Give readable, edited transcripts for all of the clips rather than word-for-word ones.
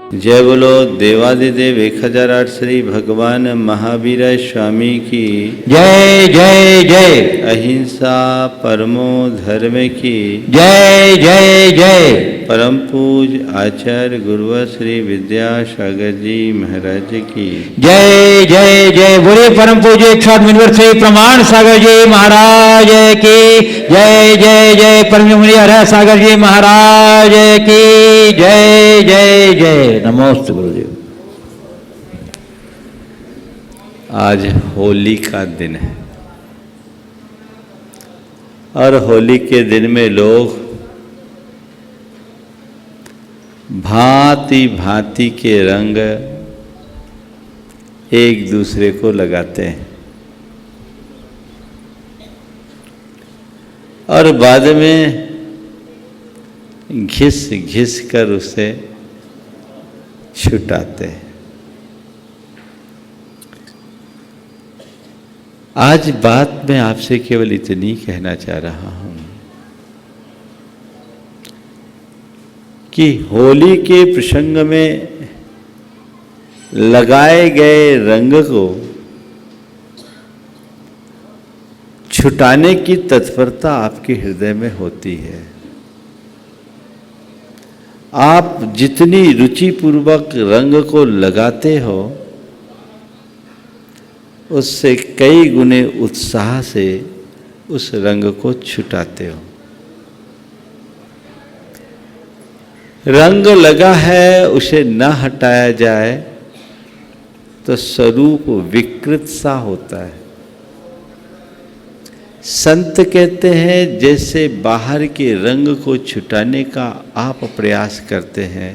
जय बोलो देवादिदेव 1008 श्री भगवान महावीर स्वामी की जय जय जय। अहिंसा परमो धर्म की जय जय जय। परम पूज आचार्य गुरुवर श्री विद्यासागर जी महाराज की जय जय जय। बोले परम पूज्य 108 मुनिवर श्री प्रमाण सागर जी महाराज की जय जय जय। परम मुनि हर सागर जी महाराज की जय जय जय। नमोस्तु गुरुदेव। आज होली का दिन है और होली के दिन में लोग भांति भांति के रंग एक दूसरे को लगाते हैं और बाद में घिस घिस कर उसे छुटाते हैं। आज बात मैं आपसे केवल इतनी कहना चाह रहा हूं कि होली के प्रसंग में लगाए गए रंग को छुटाने की तत्परता आपके हृदय में होती है। आप जितनी रुचिपूर्वक रंग को लगाते हो उससे कई गुने उत्साह से उस रंग को छुटाते हो। रंग लगा है उसे न हटाया जाए तो स्वरूप विकृत सा होता है। संत कहते हैं जैसे बाहर के रंग को छुटाने का आप प्रयास करते हैं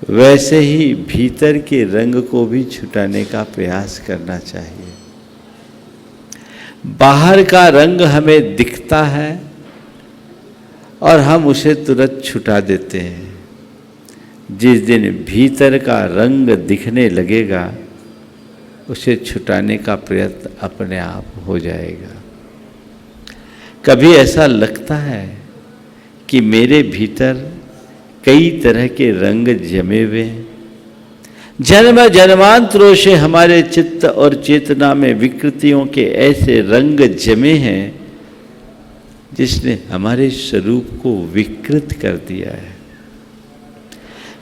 वैसे ही भीतर के रंग को भी छुटाने का प्रयास करना चाहिए। बाहर का रंग हमें दिखता है और हम उसे तुरंत छुटा देते हैं। जिस दिन भीतर का रंग दिखने लगेगा उसे छुटाने का प्रयत्न अपने आप हो जाएगा। कभी ऐसा लगता है कि मेरे भीतर कई तरह के रंग जमे हुए हैं। जन्म जन्मांतरों से हमारे चित्त और चेतना में विकृतियों के ऐसे रंग जमे हैं जिसने हमारे स्वरूप को विकृत कर दिया है।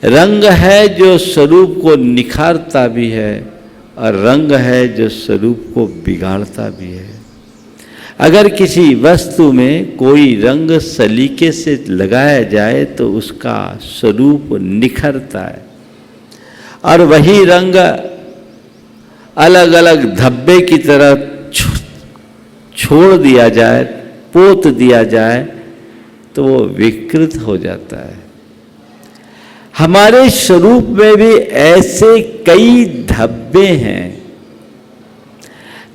रंग है जो स्वरूप को निखारता भी है और रंग है जो स्वरूप को बिगाड़ता भी है। अगर किसी वस्तु में कोई रंग सलीके से लगाया जाए तो उसका स्वरूप निखरता है और वही रंग अलग अलग धब्बे की तरह छोड़ दिया जाए, पोत दिया जाए तो वो विकृत हो जाता है। हमारे स्वरूप में भी ऐसे कई धब्बे हैं।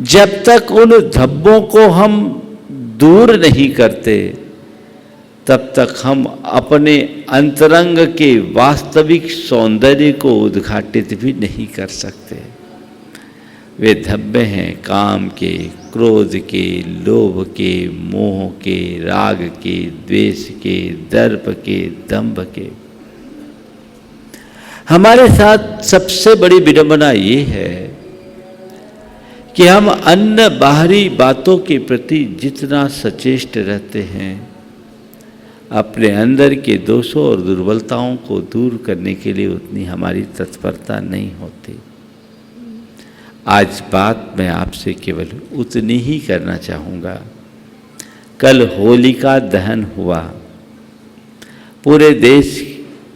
जब तक उन धब्बों को हम दूर नहीं करते तब तक हम अपने अंतरंग के वास्तविक सौंदर्य को उद्घाटित भी नहीं कर सकते। वे धब्बे हैं काम के, क्रोध के, लोभ के, मोह के, राग के, द्वेष के, दर्प के, दंभ के। हमारे साथ सबसे बड़ी विडंबना ये है कि हम अन्य बाहरी बातों के प्रति जितना सचेष्ट रहते हैं अपने अंदर के दोषों और दुर्बलताओं को दूर करने के लिए उतनी हमारी तत्परता नहीं होती। आज बात मैं आपसे केवल उतनी ही करना चाहूँगा। कल होलिका दहन हुआ। पूरे देश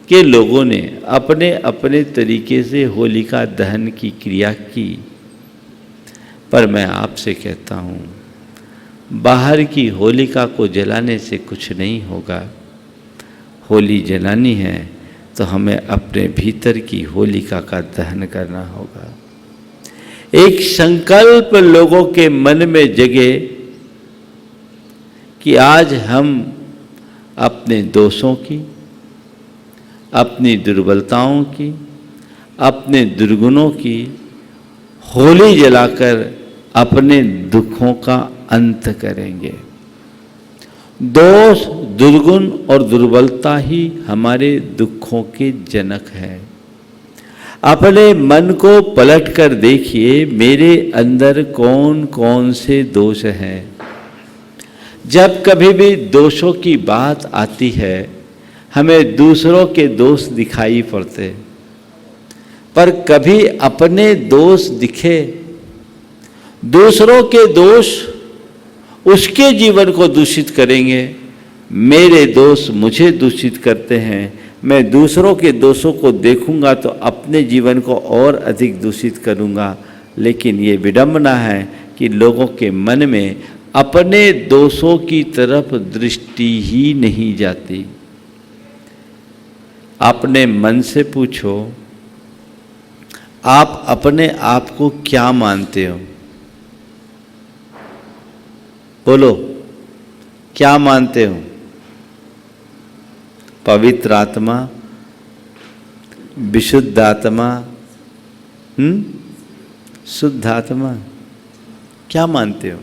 के लोगों ने अपने अपने तरीके से होलिका दहन की क्रिया की, पर मैं आपसे कहता हूँ बाहर की होलिका को जलाने से कुछ नहीं होगा। होली जलानी है तो हमें अपने भीतर की होलिका का दहन करना होगा। एक संकल्प लोगों के मन में जगे कि आज हम अपने दोषों की, अपनी दुर्बलताओं की, अपने दुर्गुणों की होली जलाकर अपने दुखों का अंत करेंगे। दोष दुर्गुण और दुर्बलता ही हमारे दुखों के जनक है। अपने मन को पलट कर देखिए, मेरे अंदर कौन कौन से दोष हैं। जब कभी भी दोषों की बात आती है, हमें दूसरों के दोष दिखाई पड़ते, पर कभी अपने दोष दिखे? दूसरों के दोष उसके जीवन को दूषित करेंगे, मेरे दोष मुझे दूषित करते हैं। मैं दूसरों के दोषों को देखूंगा तो अपने जीवन को और अधिक दूषित करूंगा। लेकिन ये विडंबना है कि लोगों के मन में अपने दोषों की तरफ दृष्टि ही नहीं जाती। अपने मन से पूछो, आप अपने आप को क्या मानते हो? बोलो, क्या मानते हो? पवित्र आत्मा, विशुद्ध आत्मा, शुद्ध आत्मा, क्या मानते हो?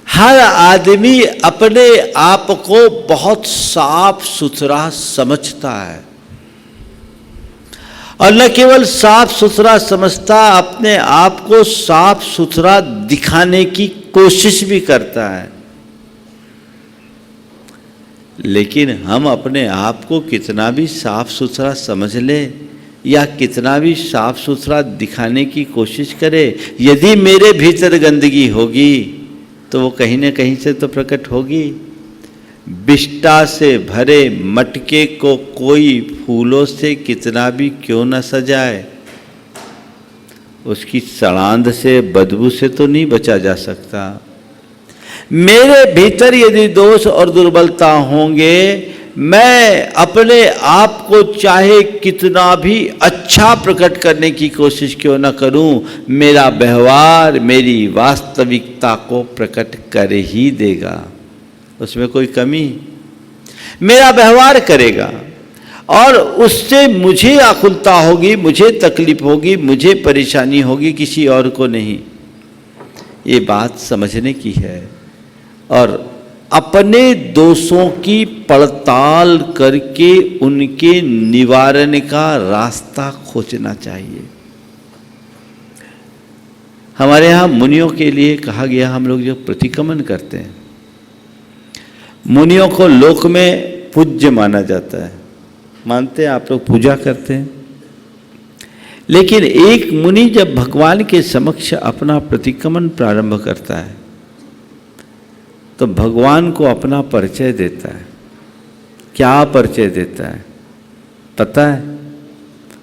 हर आदमी अपने आप को बहुत साफ सुथरा समझता है, और न केवल साफ सुथरा समझता, अपने आप को साफ सुथरा दिखाने की कोशिश भी करता है। लेकिन हम अपने आप को कितना भी साफ सुथरा समझ ले या कितना भी साफ सुथरा दिखाने की कोशिश करे, यदि मेरे भीतर गंदगी होगी तो वो कहीं न कहीं से तो प्रकट होगी। बिष्टा से भरे मटके को कोई फूलों से कितना भी क्यों न सजाए, उसकी सड़ांध से, बदबू से तो नहीं बचा जा सकता। मेरे भीतर यदि दोष और दुर्बलता होंगे, मैं अपने आप को चाहे कितना भी अच्छा प्रकट करने की कोशिश क्यों न करूं, मेरा व्यवहार मेरी वास्तविकता को प्रकट कर ही देगा। उसमें कोई कमी, मेरा व्यवहार करेगा और उससे मुझे आकुलता होगी, मुझे तकलीफ होगी, मुझे परेशानी होगी, किसी और को नहीं। ये बात समझने की है और अपने दोषों की पड़ताल करके उनके निवारण का रास्ता खोजना चाहिए। हमारे यहाँ मुनियों के लिए कहा गया, हम लोग जो प्रतिक्रमण करते हैं, मुनियों को लोक में पूज्य माना जाता है। मानते हैं आप लोग, पूजा करते हैं। लेकिन एक मुनि जब भगवान के समक्ष अपना प्रतिक्रमण प्रारंभ करता है तो भगवान को अपना परिचय देता है। क्या परिचय देता है पता है?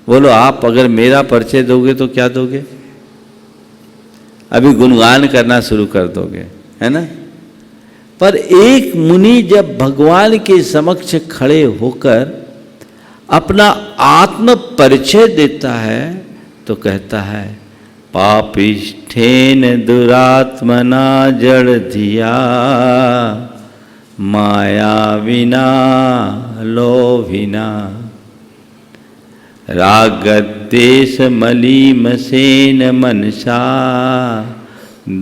बोलो, आप अगर मेरा परिचय दोगे तो क्या दोगे? अभी गुणगान करना शुरू कर दोगे, है ना? पर एक मुनि जब भगवान के समक्ष खड़े होकर अपना आत्म परिचय देता है तो कहता है, पापिष्ठेन दुरात्मना जड़ धिया माया विना लोभिना रागद्वेष मलीमसेन मनसा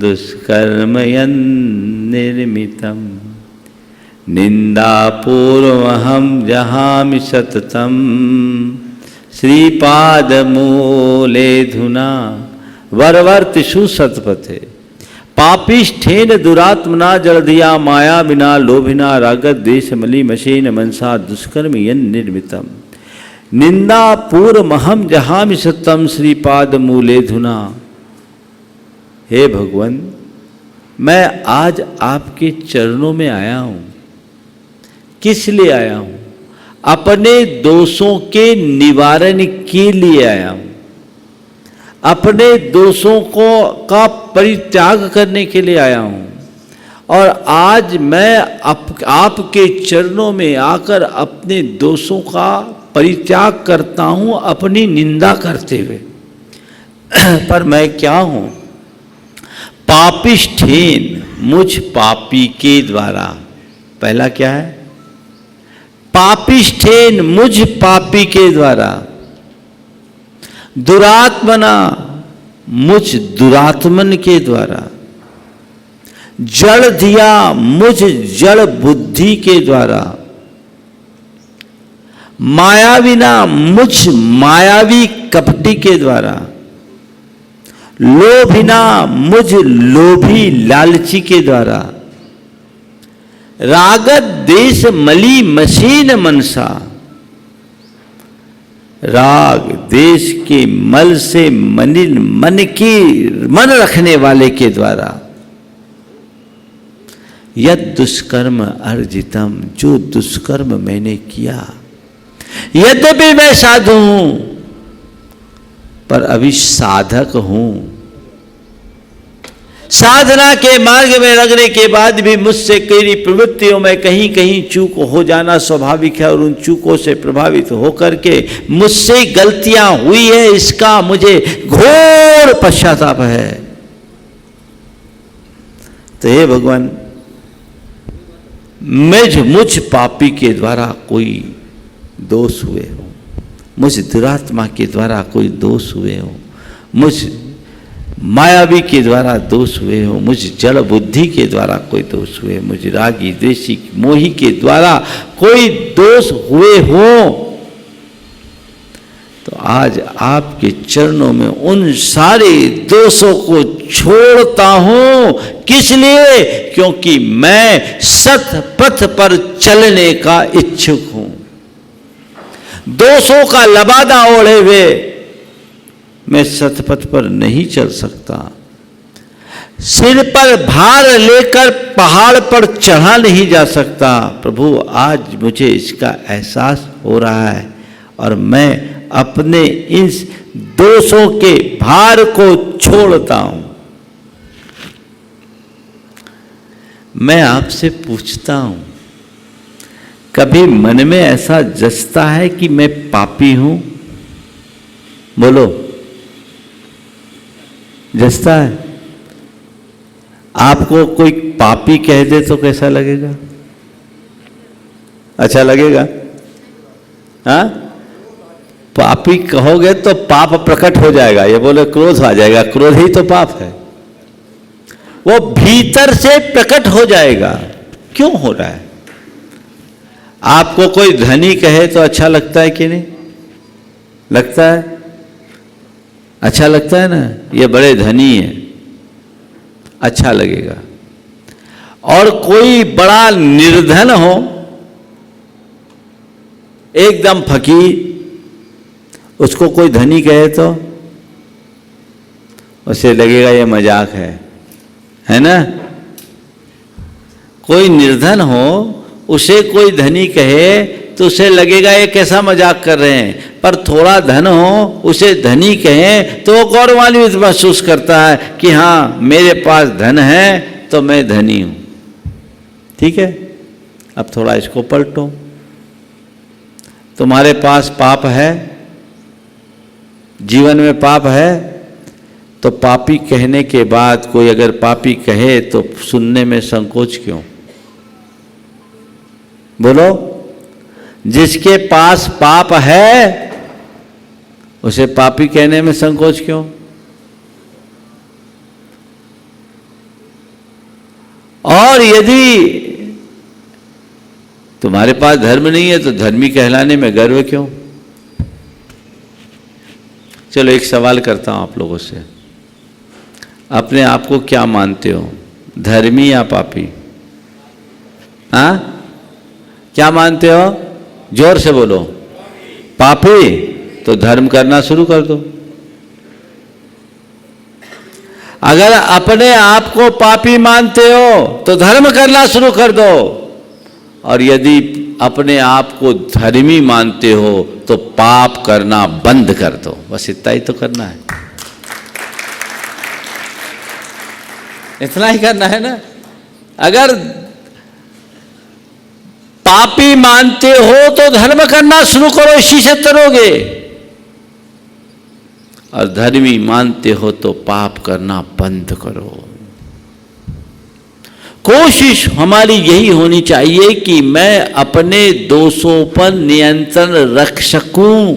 दुष्कर्मयन् निर्मितम निंदापूर्वहम जहामि सततम श्रीपादमूलेधुना वरवर्तिषु सतपथे पापिष्ठेन दुरात्मना जलधिया माया विना लोभिना रागद्वेष मलीमसेन मनसा दुष्कर्मयन् निर्मितम निंदापूर्वहम जहामि सततम श्रीपादमूलेधुना। हे भगवान, मैं आज आपके चरणों में आया हूँ। किस लिए आया हूँ? अपने दोषों के निवारण के लिए आया हूँ, अपने दोषों को का परित्याग करने के लिए आया हूँ। और आज मैं आपके चरणों में आकर अपने दोषों का परित्याग करता हूँ, अपनी निंदा करते हुए। पर मैं क्या हूँ? पापिष्ठेन, मुझ पापी के द्वारा। पहला क्या है? पापिष्ठेन, मुझ पापी के द्वारा। दुरात्मना, मुझ दुरात्मन के द्वारा। जड़ दिया मुझ जड़ बुद्धि के द्वारा, मायाविना मुझ मायावी कपटी के द्वारा, लोभिना मुझ लोभी लालची के द्वारा, रागत देश मली मशीन मनसा, राग देश के मल से मन रखने वाले के द्वारा, यद दुष्कर्म अर्जितम, जो दुष्कर्म मैंने किया, यद्यपि मैं साधु हूं पर अभी साधक हूं, साधना के मार्ग में लगने के बाद भी मुझसे कई प्रवृत्तियों में कहीं कहीं चूक हो जाना स्वाभाविक है, और उन चूकों से प्रभावित होकर के मुझसे गलतियां हुई है, इसका मुझे घोर पश्चाताप है। तो हे भगवान, मुझ पापी के द्वारा कोई दोष हुए हो, मुझ दुरात्मा के द्वारा कोई दोष हुए हो, मुझ मायावी के द्वारा दोष हुए हो, मुझ जड़ बुद्धि के द्वारा कोई दोष हुए, मुझ रागी द्वेषी मोही के द्वारा कोई दोष हुए हो, तो आज आपके चरणों में उन सारे दोषों को छोड़ता हूं। किस लिए? क्योंकि मैं सत पथ पर चलने का इच्छुक हूं। दोषों का लबादा ओढ़े हुए मैं सतपथ पर नहीं चल सकता, सिर पर भार लेकर पहाड़ पर चढ़ा नहीं जा सकता। प्रभु, आज मुझे इसका एहसास हो रहा है और मैं अपने इस दोषों के भार को छोड़ता हूं। मैं आपसे पूछता हूं, कभी मन में ऐसा जचता है कि मैं पापी हूं? बोलो, जचता है? आपको कोई पापी कह दे तो कैसा लगेगा? अच्छा लगेगा? हाँ, पापी कहोगे तो पाप प्रकट हो जाएगा, ये बोले क्रोध आ जाएगा, क्रोध ही तो पाप है, वो भीतर से प्रकट हो जाएगा। क्यों हो रहा है? आपको कोई धनी कहे तो अच्छा लगता है कि नहीं लगता है? अच्छा लगता है ना, ये बड़े धनी है, अच्छा लगेगा। और कोई बड़ा निर्धन हो, एकदम फकीर, उसको कोई धनी कहे तो उसे लगेगा ये मजाक है ना? कोई निर्धन हो, उसे कोई धनी कहे तो उसे लगेगा ये कैसा मजाक कर रहे हैं। पर थोड़ा धन हो, उसे धनी कहें तो वो गौरवान्वित महसूस करता है कि हाँ, मेरे पास धन है तो मैं धनी हूं। ठीक है, अब थोड़ा इसको पलटो। तुम्हारे पास पाप है, जीवन में पाप है, तो पापी कहने के बाद कोई अगर पापी कहे तो सुनने में संकोच क्यों? बोलो, जिसके पास पाप है उसे पापी कहने में संकोच क्यों? और यदि तुम्हारे पास धर्म नहीं है तो धर्मी कहलाने में गर्व क्यों? चलो एक सवाल करता हूं आप लोगों से, अपने आप को क्या मानते हो, धर्मी या पापी? हाँ, क्या मानते हो? जोर से बोलो। पापी? तो धर्म करना शुरू कर दो। अगर अपने आप को पापी मानते हो तो धर्म करना शुरू कर दो, और यदि अपने आप को धर्मी मानते हो तो पाप करना बंद कर दो। बस इतना ही तो करना है, इतना ही करना है ना। अगर पापी मानते हो तो धर्म करना शुरू करो, इसी से तरोगे। और धर्मी मानते हो तो पाप करना बंद करो। कोशिश हमारी यही होनी चाहिए कि मैं अपने दोषों पर नियंत्रण रख सकूं,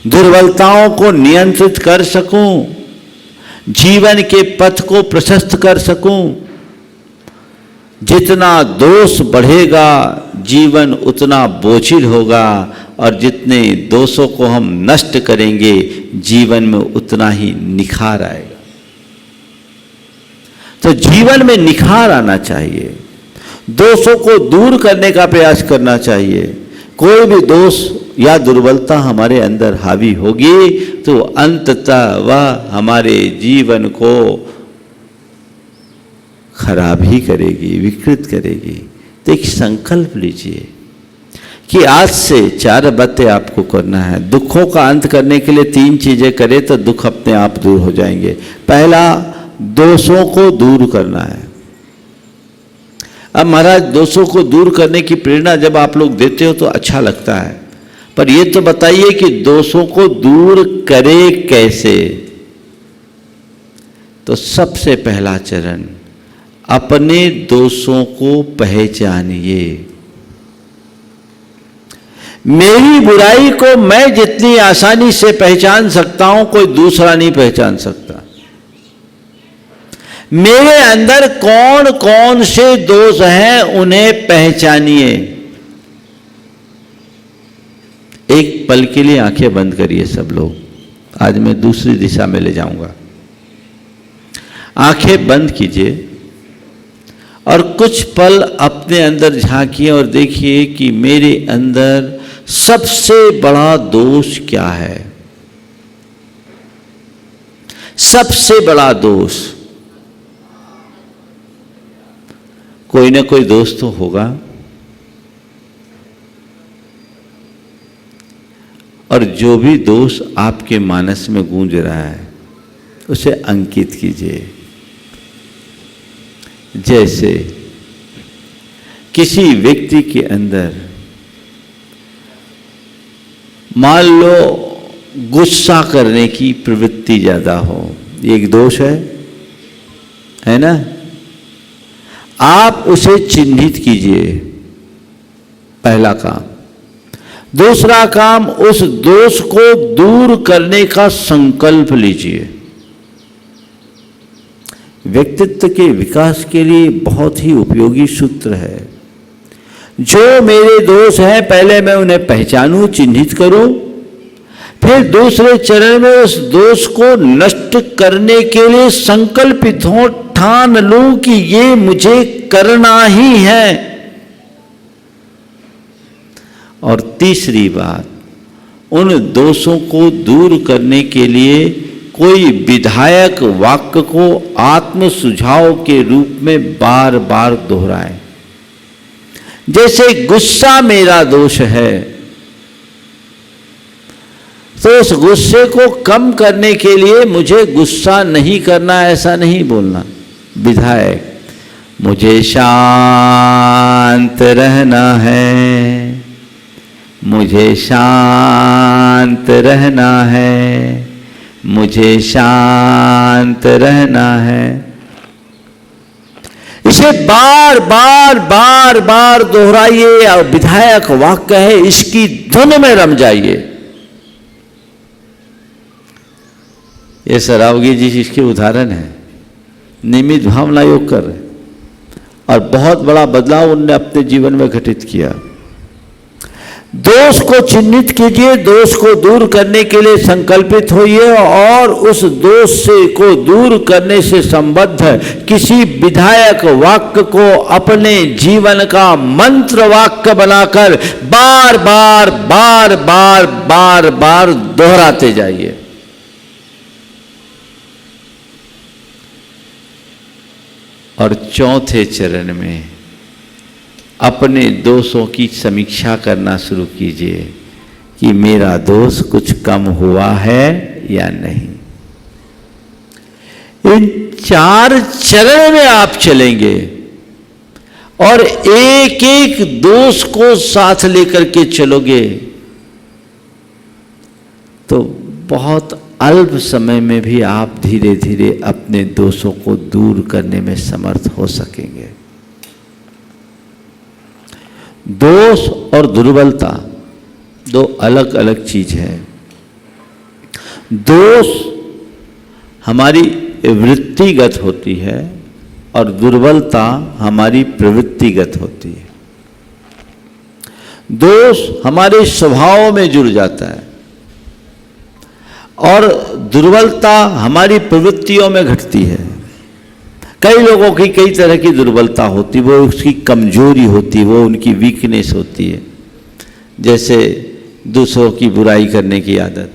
दुर्बलताओं को नियंत्रित कर सकूं, जीवन के पथ को प्रशस्त कर सकूं। जितना दोष बढ़ेगा जीवन उतना बोझिल होगा, और जितने दोषों को हम नष्ट करेंगे जीवन में उतना ही निखार आएगा। तो जीवन में निखार आना चाहिए, दोषों को दूर करने का प्रयास करना चाहिए। कोई भी दोष या दुर्बलता हमारे अंदर हावी होगी तो अंततः वह हमारे जीवन को खराब ही करेगी, विकृत करेगी। तो एक संकल्प लीजिए कि आज से 4 बातें आपको करना है। दुखों का अंत करने के लिए 3 चीजें करें तो दुख अपने आप दूर हो जाएंगे। पहला, दोषों को दूर करना है। अब महाराज, दोषों को दूर करने की प्रेरणा जब आप लोग देते हो तो अच्छा लगता है, पर ये तो बताइए कि दोषों को दूर करे कैसे। तो सबसे पहला चरण, अपने दोषों को पहचानिए। मेरी बुराई को मैं जितनी आसानी से पहचान सकता हूं, कोई दूसरा नहीं पहचान सकता। मेरे अंदर कौन कौन से दोष हैं उन्हें पहचानिए। एक पल के लिए आंखें बंद करिए सब लोग। आज मैं दूसरी दिशा में ले जाऊंगा। आंखें बंद कीजिए और कुछ पल अपने अंदर झांकिए और देखिए कि मेरे अंदर सबसे बड़ा दोष क्या है। सबसे बड़ा दोष, कोई ना कोई दोष तो होगा, और जो भी दोष आपके मानस में गूंज रहा है उसे अंकित कीजिए। जैसे किसी व्यक्ति के अंदर मान लो गुस्सा करने की प्रवृत्ति ज्यादा हो, ये एक दोष है ना। आप उसे चिन्हित कीजिए, पहला काम। दूसरा काम, उस दोष को दूर करने का संकल्प लीजिए। व्यक्तित्व के विकास के लिए बहुत ही उपयोगी सूत्र है। जो मेरे दोष हैं पहले मैं उन्हें पहचानूं, चिन्हित करूं, फिर दूसरे चरण में उस दोष को नष्ट करने के लिए संकल्पित हों, ठान लूं कि ये मुझे करना ही है। और तीसरी बात, उन दोषों को दूर करने के लिए कोई विधायक वाक्य को आत्म सुझाव के रूप में बार बार दोहराएं। जैसे गुस्सा मेरा दोष है, तो उस गुस्से को कम करने के लिए मुझे गुस्सा नहीं करना, ऐसा नहीं बोलना। विधायक, मुझे शांत रहना है, मुझे शांत रहना है, मुझे शांत रहना है। इसे बार बार बार बार दोहराइए और विधायक वाक्य है, इसकी धुन में रम जाइए। ये सरावगी जी इसके उदाहरण है। नियमित भावना योग कर रहे और बहुत बड़ा बदलाव उन्होंने अपने जीवन में घटित किया। दोष को चिन्हित कीजिए, दोष को दूर करने के लिए संकल्पित होइए और उस दोष से को दूर करने से संबद्ध किसी विधायक वाक्य को अपने जीवन का मंत्र वाक्य बनाकर बार बार बार बार बार बार दोहराते जाइए। और चौथे चरण में अपने दोषों की समीक्षा करना शुरू कीजिए कि मेरा दोष कुछ कम हुआ है या नहीं। इन 4 चरण में आप चलेंगे और एक एक दोष को साथ लेकर के चलोगे तो बहुत अल्प समय में भी आप धीरे धीरे अपने दोषों को दूर करने में समर्थ हो सकेंगे। दोष और दुर्बलता 2 अलग अलग चीज है। दोष हमारी वृत्तिगत होती है और दुर्बलता हमारी प्रवृत्तिगत होती है। दोष हमारे स्वभाव में जुड़ जाता है और दुर्बलता हमारी प्रवृत्तियों में घटती है। कई लोगों की कई तरह की दुर्बलता होती है, वो उसकी कमजोरी होती है, वो उनकी वीकनेस होती है। जैसे दूसरों की बुराई करने की आदत,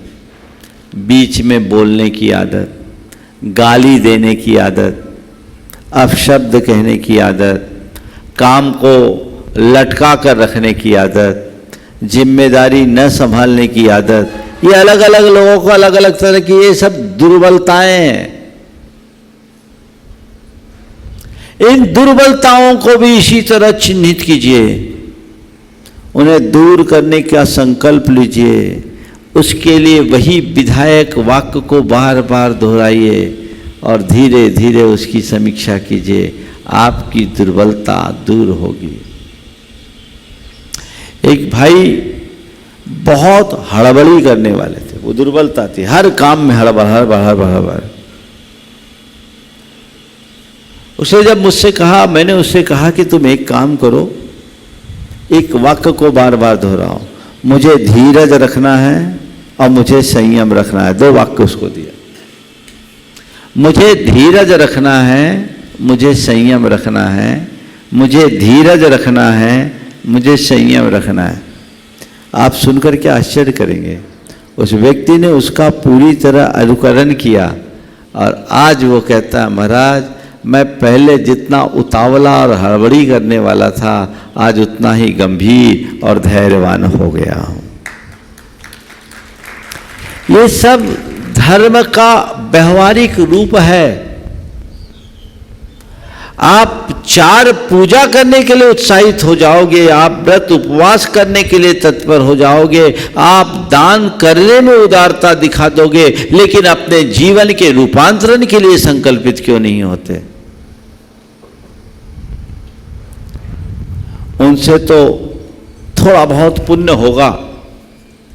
बीच में बोलने की आदत, गाली देने की आदत, अपशब्द कहने की आदत, काम को लटका कर रखने की आदत, जिम्मेदारी न संभालने की आदत, ये अलग अलग लोगों को अलग अलग तरह की ये सब दुर्बलताएं हैं। इन दुर्बलताओं को भी इसी तरह चिन्हित कीजिए, उन्हें दूर करने का संकल्प लीजिए, उसके लिए वही विधायक वाक्य को बार बार दोहराइए और धीरे धीरे उसकी समीक्षा कीजिए, आपकी दुर्बलता दूर होगी। एक भाई बहुत हड़बड़ी करने वाले थे, वो दुर्बलता थी, हर काम में हड़बड़ हड़बड़। उसे जब मुझसे कहा, मैंने उससे कहा कि तुम एक काम करो, एक वाक्य को बार बार दोहराओ, मुझे धीरज रखना है और मुझे संयम रखना है। 2 वाक्य उसको दिया, मुझे धीरज रखना है, मुझे संयम रखना है, मुझे धीरज रखना है, मुझे संयम रखना है। आप सुनकर के आश्चर्य करेंगे, उस व्यक्ति ने उसका पूरी तरह अनुकरण किया और आज वो कहता है, महाराज मैं पहले जितना उतावला और हड़बड़ी करने वाला था, आज उतना ही गंभीर और धैर्यवान हो गया हूं। ये सब धर्म का व्यवहारिक रूप है। आप 4 पूजा करने के लिए उत्साहित हो जाओगे, आप व्रत उपवास करने के लिए तत्पर हो जाओगे, आप दान करने में उदारता दिखा दोगे, लेकिन अपने जीवन के रूपांतरण के लिए संकल्पित क्यों नहीं होते? उनसे तो थोड़ा बहुत पुण्य होगा,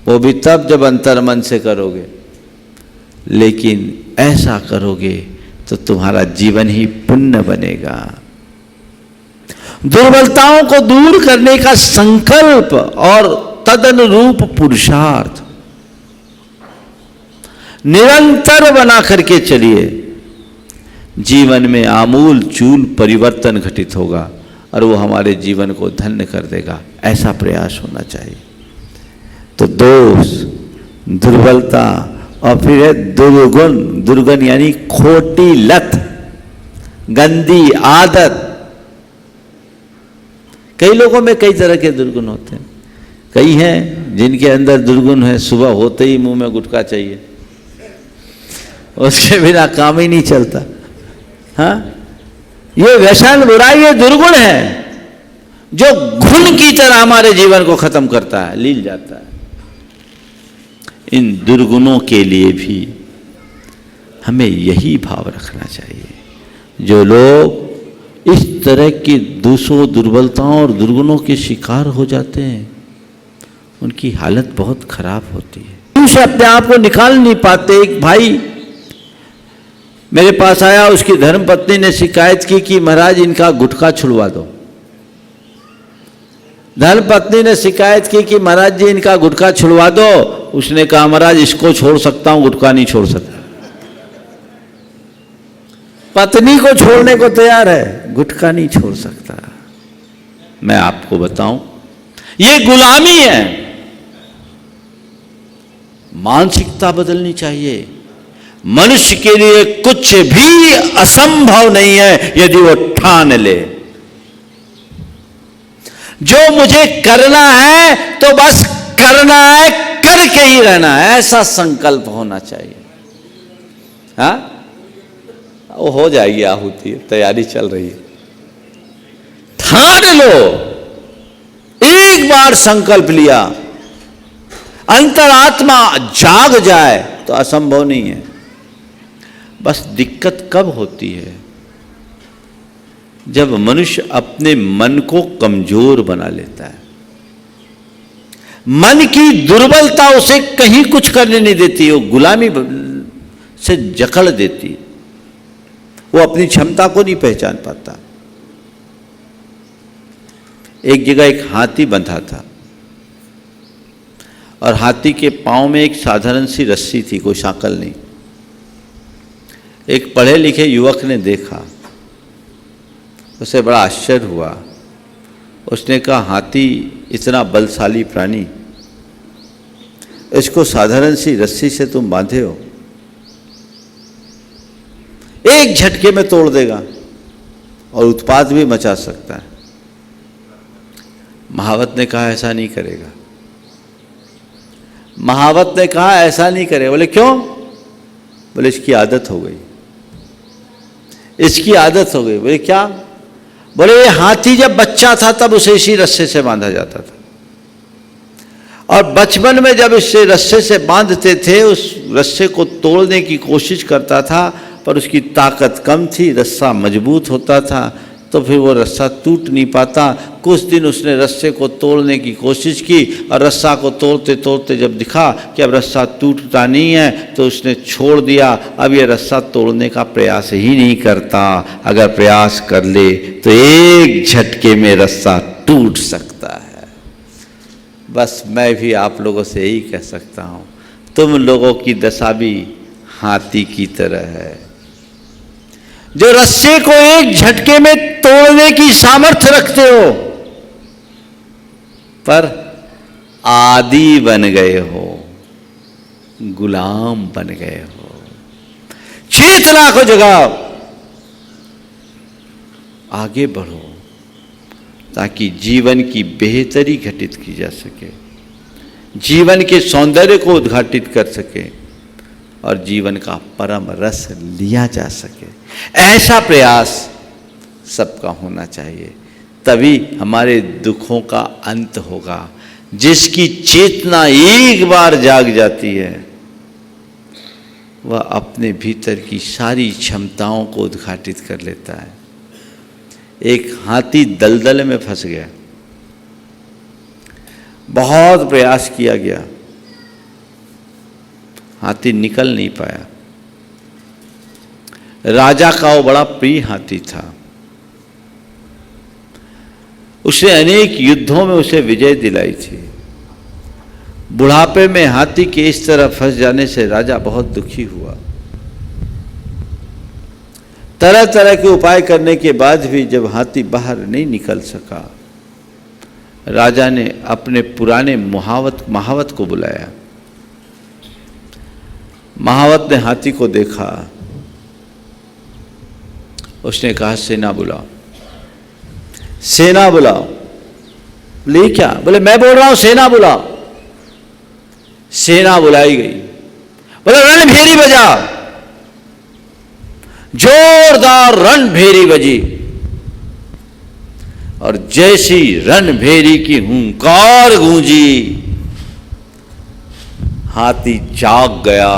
वो भी तब जब अंतर्मन से करोगे, लेकिन ऐसा करोगे तो तुम्हारा जीवन ही पुण्य बनेगा। दुर्बलताओं को दूर करने का संकल्प और तदनुरूप पुरुषार्थ निरंतर बना करके चलिए, जीवन में आमूल चूल परिवर्तन घटित होगा और वो हमारे जीवन को धन्य कर देगा। ऐसा प्रयास होना चाहिए। तो दोष, दुर्बलता और फिर है दुर्गुण। दुर्गुण यानी खोटी लत, गंदी आदत। कई लोगों में कई तरह के दुर्गुण होते हैं। कई हैं जिनके अंदर दुर्गुण है, सुबह होते ही मुंह में गुटखा चाहिए, उसके बिना काम ही नहीं चलता। हाँ, ये व्यसन, बुराई, ये दुर्गुण है जो घुन की तरह हमारे जीवन को खत्म करता है, लील जाता है। इन दुर्गुणों के लिए भी हमें यही भाव रखना चाहिए। जो लोग इस तरह की दोषों, दुर्बलताओं और दुर्गुणों के शिकार हो जाते हैं, उनकी हालत बहुत खराब होती है। उनसे अपने आप को निकाल नहीं पाते। एक भाई मेरे पास आया, उसकी धर्मपत्नी ने शिकायत की कि महाराज इनका गुटखा छुड़वा दो। धर्मपत्नी ने शिकायत की कि महाराज जी इनका गुटखा छुड़वा दो। उसने कहा महाराज इसको छोड़ सकता हूं, गुटखा नहीं छोड़ सकता। पत्नी को छोड़ने को तैयार है, गुटखा नहीं छोड़ सकता। मैं आपको बताऊं, ये गुलामी है। मानसिकता बदलनी चाहिए। मनुष्य के लिए कुछ भी असंभव नहीं है यदि वो ठान ले। जो मुझे करना है तो बस करना है, करके ही रहना है, ऐसा संकल्प होना चाहिए। हाँ, वो हो जाएगी आहुति, तैयारी चल रही है। ठान लो, एक बार संकल्प लिया, अंतरात्मा जाग जाए तो असंभव नहीं है। बस दिक्कत कब होती है? जब मनुष्य अपने मन को कमजोर बना लेता है। मन की दुर्बलता उसे कहीं कुछ करने नहीं देती, वो गुलामी से जकड़ देती। वो अपनी क्षमता को नहीं पहचान पाता। एक जगह एक हाथी बंधा था और हाथी के पांव में एक साधारण सी रस्सी थी, कोई सांकल नहीं। एक पढ़े लिखे युवक ने देखा, उसे बड़ा आश्चर्य हुआ। उसने कहा, हाथी इतना बलशाली प्राणी, इसको साधारण सी रस्सी से तुम बांधे हो, एक झटके में तोड़ देगा और उत्पात भी मचा सकता है। महावत ने कहा, ऐसा नहीं करेगा। महावत ने कहा, ऐसा नहीं करेगा। बोले क्यों? बोले इसकी आदत हो गई, इसकी आदत हो गई। बोले क्या? बोले ये हाथी जब बच्चा था तब उसे इसी रस्से से बांधा जाता था, और बचपन में जब इसे रस्से से बांधते थे, उस रस्से को तोड़ने की कोशिश करता था, पर उसकी ताकत कम थी, रस्सा मजबूत होता था, तो फिर वो रस्सा टूट नहीं पाता। कुछ दिन उसने रस्से को तोड़ने की कोशिश की, और रस्सा को तोड़ते तोड़ते जब दिखा कि अब रस्सा टूटता नहीं है, तो उसने छोड़ दिया। अब ये रस्सा तोड़ने का प्रयास ही नहीं करता। अगर प्रयास कर ले तो एक झटके में रस्सा टूट सकता है। बस मैं भी आप लोगों से यही कह सकता हूँ, तुम लोगों की दशा भी हाथी की तरह है, जो रस्से को एक झटके में तोड़ने की सामर्थ्य रखते हो, पर आदी बन गए हो, गुलाम बन गए हो। चेतना को जगाओ, आगे बढ़ो, ताकि जीवन की बेहतरी घटित की जा सके, जीवन के सौंदर्य को उद्घाटित कर सके, और जीवन का परम रस लिया जा सके। ऐसा प्रयास सबका होना चाहिए, तभी हमारे दुखों का अंत होगा। जिसकी चेतना एक बार जाग जाती है, वह अपने भीतर की सारी क्षमताओं को उद्घाटित कर लेता है। एक हाथी दलदल में फंस गया, बहुत प्रयास किया गया, हाथी निकल नहीं पाया। राजा का वो बड़ा प्रिय हाथी था, उसने अनेक युद्धों में उसे विजय दिलाई थी। बुढ़ापे में हाथी के इस तरह फंस जाने से राजा बहुत दुखी हुआ। तरह तरह के उपाय करने के बाद भी जब हाथी बाहर नहीं निकल सका, राजा ने अपने पुराने महावत को बुलाया। महावत ने हाथी को देखा, उसने कहा, सेना बुलाओ, सेना बुलाओ। बोले क्या? बोले मैं बोल रहा हूं सेना बुलाओ। सेना बुलाई गई। बोले रणभेरी बजा। जोरदार रणभेरी बजी, और जैसी रणभेरी की हुंकार गूंजी, हाथी जाग गया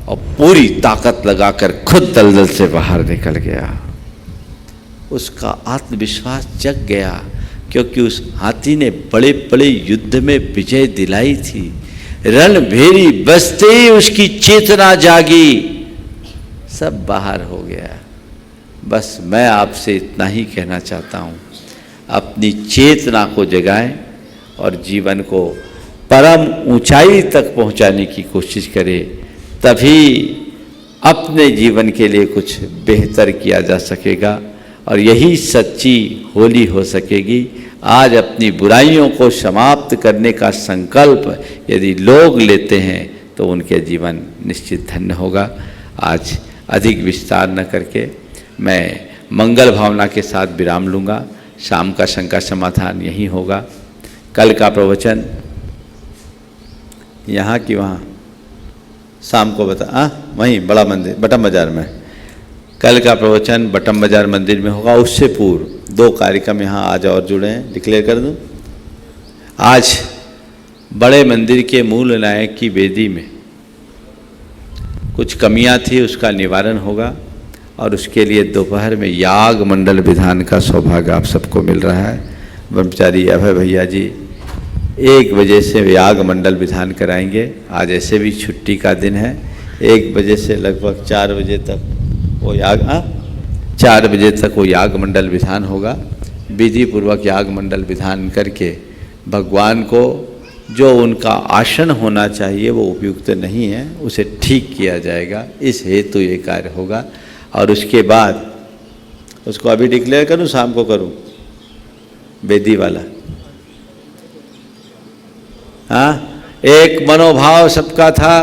और पूरी ताकत लगाकर खुद दलदल से बाहर निकल गया। उसका आत्मविश्वास जग गया, क्योंकि उस हाथी ने बड़े बड़े युद्ध में विजय दिलाई थी। रणभेरी बजते ही उसकी चेतना जागी, सब बाहर हो गया। बस मैं आपसे इतना ही कहना चाहता हूँ, अपनी चेतना को जगाएं और जीवन को परम ऊंचाई तक पहुंचाने की कोशिश करें, तभी अपने जीवन के लिए कुछ बेहतर किया जा सकेगा, और यही सच्ची होली हो सकेगी। आज अपनी बुराइयों को समाप्त करने का संकल्प यदि लोग लेते हैं तो उनके जीवन निश्चित धन्य होगा। आज अधिक विस्तार न करके मैं मंगल भावना के साथ विराम लूँगा। शाम का शंका समाधान यही होगा। कल का प्रवचन यहाँ की वहाँ शाम को वहीं बड़ा मंदिर बटम बाजार में कल का प्रवचन बटम बाजार मंदिर में होगा। उससे पूर्व 2 कार्यक्रम यहाँ आज और जुड़े हैं, डिक्लेयर कर दूँ। आज बड़े मंदिर के मूल नायक की वेदी में कुछ कमियां थी, उसका निवारण होगा, और उसके लिए दोपहर में याग मंडल विधान का सौभाग्य आप सबको मिल रहा है। ब्रह्मचारी अभय भैया जी 1 बजे से याग मंडल विधान कराएंगे। आज ऐसे भी छुट्टी का दिन है। 1 बजे से लगभग 4 बजे तक वो याग 4 बजे तक वो याग मंडल विधान होगा। विधि पूर्वक याग मंडल विधान करके भगवान को जो उनका आसन होना चाहिए वो उपयुक्त नहीं है, उसे ठीक किया जाएगा। इस हेतु ये कार्य होगा। और उसके बाद उसको अभी डिक्लेयर करूं, शाम को करूं, वेदी वाला? हाँ, एक मनोभाव सबका था।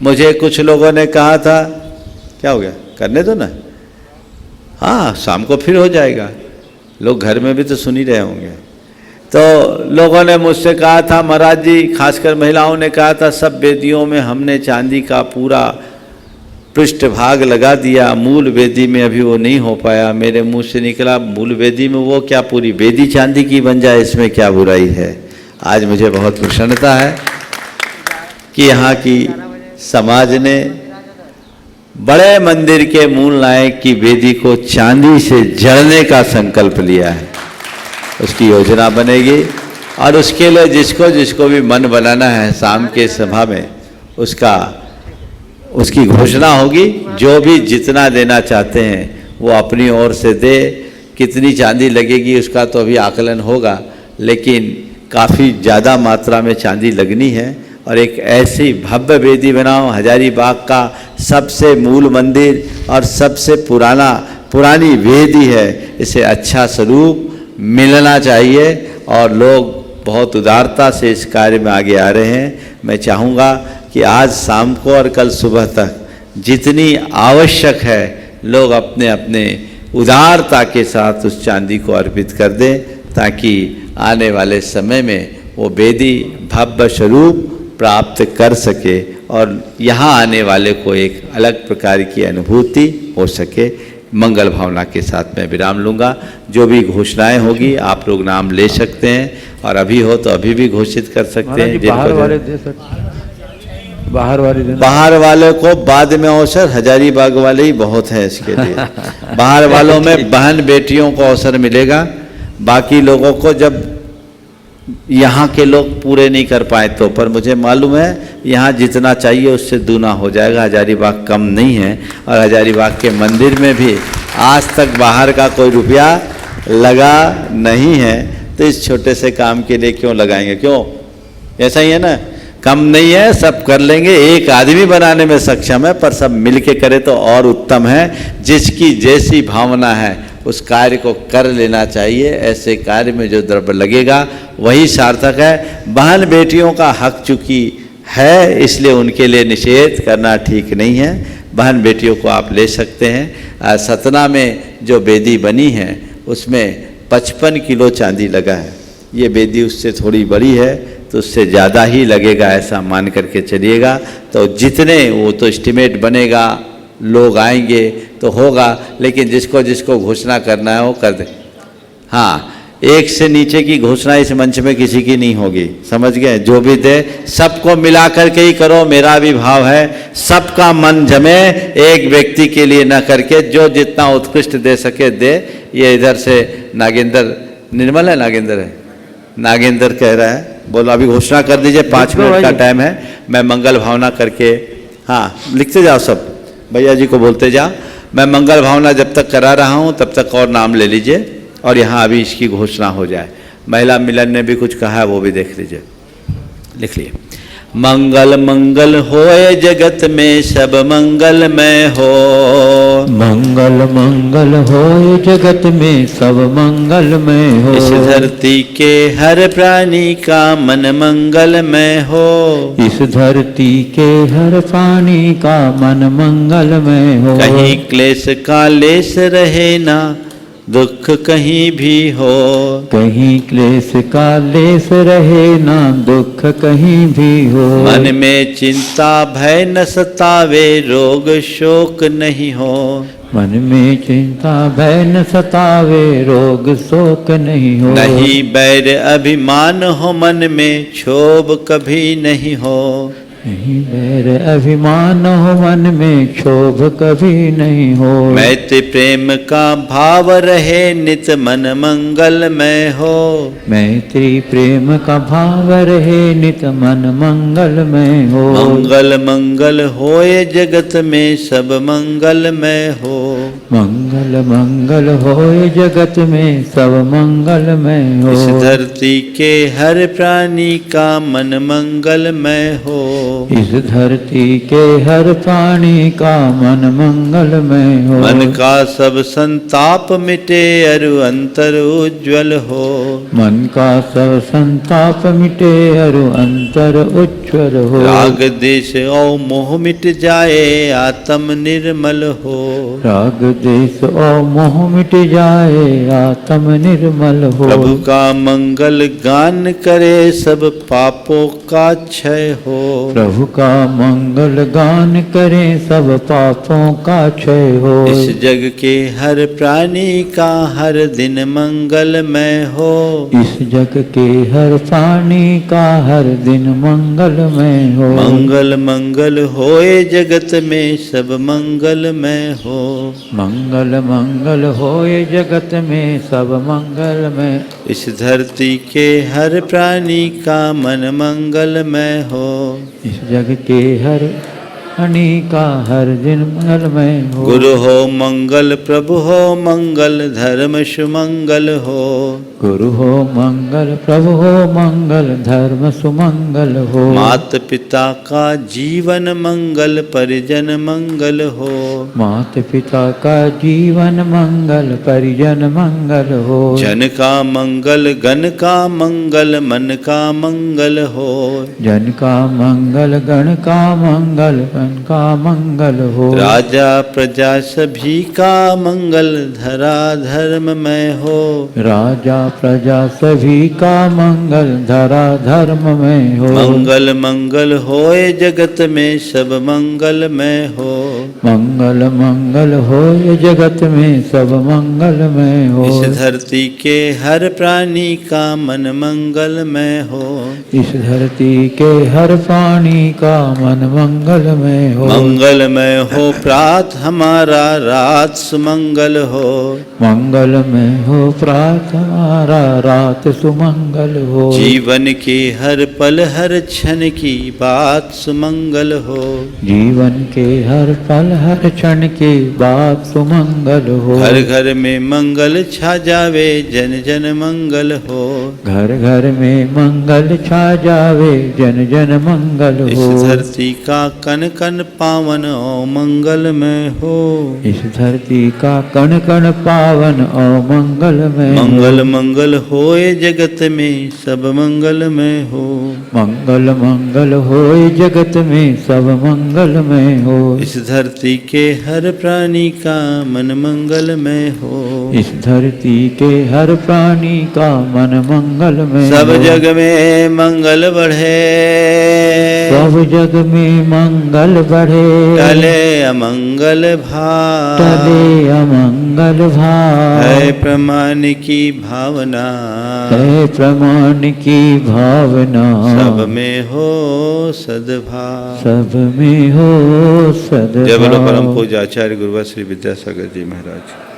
मुझे कुछ लोगों ने कहा था, क्या हो गया, करने दो ना। हाँ, शाम को फिर हो जाएगा, लोग घर में भी तो सुन ही रहे होंगे। तो लोगों ने मुझसे कहा था, महाराज जी, खासकर महिलाओं ने कहा था, सब वेदियों में हमने चांदी का पूरा पृष्ठभाग लगा दिया, मूल वेदी में अभी वो नहीं हो पाया। मेरे मुंह से निकला, मूल वेदी में वो क्या, पूरी वेदी चांदी की बन जाए, इसमें क्या बुराई है। आज मुझे बहुत प्रसन्नता है कि यहाँ की समाज ने बड़े मंदिर के मूल नायक की वेदी को चांदी से जड़ने का संकल्प लिया है। उसकी योजना बनेगी और उसके लिए जिसको भी मन बनाना है, शाम के सभा में उसकी घोषणा होगी। जो भी जितना देना चाहते हैं वो अपनी ओर से दे। कितनी चांदी लगेगी उसका तो अभी आकलन होगा, लेकिन काफ़ी ज़्यादा मात्रा में चांदी लगनी है। और एक ऐसी भव्य वेदी बनाओ, हजारीबाग का सबसे मूल मंदिर और सबसे पुरानी वेदी है, इसे अच्छा स्वरूप मिलना चाहिए। और लोग बहुत उदारता से इस कार्य में आगे आ रहे हैं। मैं चाहूँगा कि आज शाम को और कल सुबह तक जितनी आवश्यक है, लोग अपने अपने उदारता के साथ उस चांदी को अर्पित कर दें, ताकि आने वाले समय में वो वेदी भव्य स्वरूप प्राप्त कर सके और यहाँ आने वाले को एक अलग प्रकार की अनुभूति हो सके। मंगल भावना के साथ मैं विराम लूँगा। जो भी घोषणाएं होगी आप लोग नाम ले सकते हैं, और अभी हो तो अभी भी घोषित कर सकते हैं। बाहर वाले को बाद में अवसर, हजारीबाग वाले ही बहुत है इसके लिए। बाहर वालों में बहन बेटियों को अवसर मिलेगा, बाकी लोगों को जब यहाँ के लोग पूरे नहीं कर पाए तो, पर मुझे मालूम है यहाँ जितना चाहिए उससे दूना हो जाएगा। हजारीबाग कम नहीं है, और हजारीबाग के मंदिर में भी आज तक बाहर का कोई रुपया लगा नहीं है, तो इस छोटे से काम के लिए क्यों लगाएंगे? क्यों, ऐसा ही है ना, कम नहीं है, सब कर लेंगे। एक आदमी बनाने में सक्षम है, पर सब मिलके करे तो और उत्तम है। जिसकी जैसी भावना है उस कार्य को कर लेना चाहिए। ऐसे कार्य में जो द्रव्य लगेगा वही सार्थक है। बहन बेटियों का हक चूंकि है, इसलिए उनके लिए निषेध करना ठीक नहीं है। बहन बेटियों को आप ले सकते हैं। सतना में जो वेदी बनी है उसमें 55 किलो चांदी लगा है। ये वेदी उससे थोड़ी बड़ी है तो उससे ज़्यादा ही लगेगा, ऐसा मान करके चलिएगा। तो जितने वो तो एस्टिमेट बनेगा, लोग आएंगे तो होगा, लेकिन जिसको घोषणा करना है वो कर दे। हाँ, एक से नीचे की घोषणा इस मंच में किसी की नहीं होगी, समझ गए? जो भी दे सबको मिला करके ही करो। मेरा भी भाव है सबका मन जमे, एक व्यक्ति के लिए न करके जो जितना उत्कृष्ट दे सके दे। ये इधर से नागेंद्र, निर्मल है नागेंद्र है, नागेंद्र कह रहा है, बोलो अभी घोषणा कर दीजिए, 5 मिनट का टाइम है। मैं मंगल भावना करके, हाँ लिखते जाओ सब, भैया जी को बोलते जाओ। मैं मंगल भावना जब तक करा रहा हूँ तब तक और नाम ले लीजिए, और यहाँ अभी इसकी घोषणा हो जाए। महिला मिलन ने भी कुछ कहा है, वो भी देख लीजिए, लिख लिए। मंगल मंगल होए जगत में सब मंगलमय हो। मंगल मंगल होए जगत में सब मंगलमय हो। इस धरती के हर प्राणी का मन मंगलमय हो। इस धरती के हर प्राणी का मन मंगलमय हो। कहीं क्लेश का लेस रहे ना, दुख कहीं भी हो। कहीं क्लेश का लेस रहे ना, दुख कहीं भी हो। मन में चिंता भय न सतावे, रोग शोक नहीं हो। मन में चिंता भय न सतावे, रोग शोक नहीं हो। नहीं बैर अभिमान हो मन में, क्षोभ कभी नहीं हो। नहीं बैर अभिमान हो मन में क्षोभ कभी नहीं हो। मैत्री प्रेम का भाव रहे नित मन मंगलमय हो। मैत्री प्रेम का भाव रहे नित मन मंगलमय हो। मंगल मंगल होए जगत में सब मंगलमय हो। मंगल मंगल होए जगत में सब मंगलमय हो। इस धरती के हर प्राणी का मन मंगलमय हो। इस धरती के हर प्राणी का मन मंगलमय हो। मन का सब संताप मिटे अरु अंतर उज्ज्वल हो। मन का सब संताप मिटे अरु अंतर उज्ज्वल हो। राग देश और मोह मिट जाए आत्म निर्मल हो। राग देश और मोह मिट जाए आत्म निर्मल हो। प्रभु का मंगल गान करे सब पापों का क्षय हो। प्रभु का मंगल गान करें सब पापों का क्षय हो। इस जग के हर प्राणी का हर दिन मंगलमय हो। इस जग के हर प्राणी का हर दिन मंगलमय हो। मंगल मंगल होए जगत में सब मंगलमय हो। मंगल मंगल होए जगत में सब मंगलमय। इस धरती के हर प्राणी का मन मंगलमय हो। इस जग के हर प्राणी का हर दिन मंगलमय हो। गुरु हो मंगल प्रभु हो मंगल धर्म सुमंगल हो। गुरु हो मंगल प्रभु हो मंगल धर्म सुमंगल हो। मात पिता का जीवन मंगल परिजन मंगल हो। मात पिता का जीवन मंगल परिजन मंगल हो। जन का मंगल गण का मंगल मन का मंगल हो। जन का मंगल गण का मंगल गण का मंगल हो। राजा प्रजा सभी का मंगल धरा धर्ममय हो। राजा प्रजा सभी का मंगल धरा धर्म में हो। मंगल मंगल होए जगत में सब मंगलमय हो। मंगल मंगल होए जगत में सब मंगलमय हो। इस धरती के हर प्राणी का मन मंगलमय हो। इस धरती के हर प्राणी का मन मंगलमय हो। मंगलमय हो प्रात हमारा रात सुमंगल हो। मंगलमय हो प्रात हमारा रात सुमंगल हो। जीवन के हर पल हर क्षण की बात सुमंगल हो। जीवन के हर पल हर क्षण की बात सुमंगल हो। घर घर में मंगल छा जावे जन जन मंगल हो। घर घर में मंगल छा जावे जन जन मंगल इस हो। धरती का कन कन पावन ओ मंगलमय हो। इस धरती का कण कण पावन और मंगलमय हो। मंगल मंगल होए जगत में सब मंगलमय हो। मंगल मंगल होए जगत में सब मंगलमय हो। इस धरती के हर प्राणी का मन मंगलमय हो। इस धरती के हर प्राणी का मन मंगलमय सब हो। जग में मंगल बढ़े। सब जग में मंगल बढ़े। टले अमंगल भाव। टले अमंगल भाव। है प्रमाण की भावना। है प्रमाण की भावना। सब में हो सद्भाव। सब में हो सद्भाव। जय बोलो परम पूज्य आचार्य गुरुवर श्री विद्यासागर जी महाराज।